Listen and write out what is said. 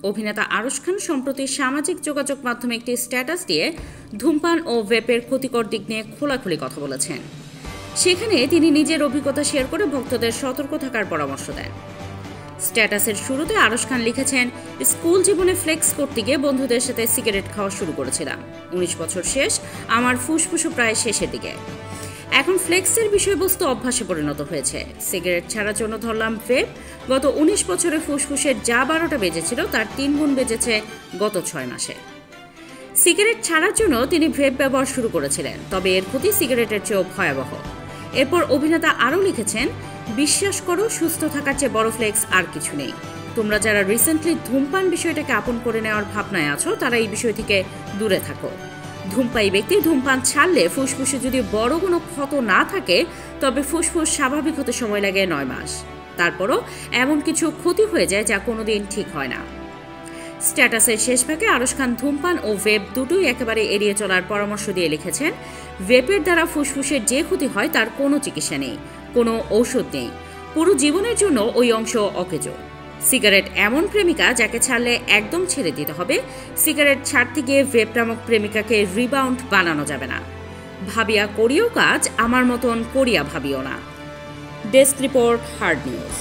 অভিনেতা আরশ খান সম্প্রতি সামাজিক যোগাযোগ মাধ্যমে একটি স্ট্যাটাস দিয়ে ধূমপান ও ভেপের ক্ষতিকর দিক নিয়ে খোলাখুলি কথা বলেছেন। সেখানে তিনি নিজের অভিজ্ঞতা শেয়ার করে ভক্তদের সতর্ক থাকার পরামর্শ দেন। স্ট্যাটাসের শুরুতে আরশ খান লিখেছেন, স্কুল জীবনে ফ্লেক্স করতে গিয়ে বন্ধুদের সাথে সিগারেট খাওয়া শুরু করেছিলাম। 19 বছর শেষ, আমার ফুসফুসও প্রায় শেষের দিকে। এখন ফ্লেক্সের বিষয়বস্তু অভ্যাসে পরিণত হয়েছে। সিগারেট ছাড়ার জন্য ধরলাম ভেপ। গত 19 বছরে ফুসফুসের যা 12টা বেজেছিল তার 3 গুণ বেজেছে গত 6 মাসে। সিগারেট ছাড়ার জন্য তিনি ভেপ ব্যবহার শুরু করেছিলেন, তবে এর ক্ষতি সিগারেটের চেয়েও ভয়াবহ। এরপর অভিনেতা আরও লিখেছেন, বিশ্বাস করো, সুস্থ থাকার চেয়ে বড় ফ্লেক্স আর কিছু নেই। তোমরা যারা রিসেন্টলি ধূমপান বিষয়টাকে আপন করে নেওয়ার ভাবনায় আছো তারা এই বিষয় থেকে দূরে থাকো। ধূমপায়ী ব্যক্তি ধূমপান ছাড়লে ফুসফুসে যদি বড় কোনো ক্ষত না থাকে তবে ফুসফুস স্বাভাবিক হতে সময় লাগে 9 মাস। তারপরও এমন কিছু ক্ষতি হয়ে যায় যা কোনোদিন ঠিক হয় না। স্ট্যাটাসের শেষ ভাগে আরশ খান ধূমপান ও ভেপ দুটোই একেবারে এড়িয়ে চলার পরামর্শ দিয়ে লিখেছেন, ভেপের দ্বারা ফুসফুসের যে ক্ষতি হয় তার কোনো চিকিৎসা নেই, কোনো ঔষধ নেই, পুরো জীবনের জন্য ওই অংশ অকেজো। সিগারেট এমন প্রেমিকা যাকে ছাড়লে একদম ছেড়ে দিতে হবে। সিগারেট ছাড়তে গিয়ে ভেপ নামক প্রেমিকাকে রিবাউন্ড বানানো যাবে না। ভাবিয়া করিও কাজ, আমার মতন করিয়া ভাবিও না। Desk report, hard news.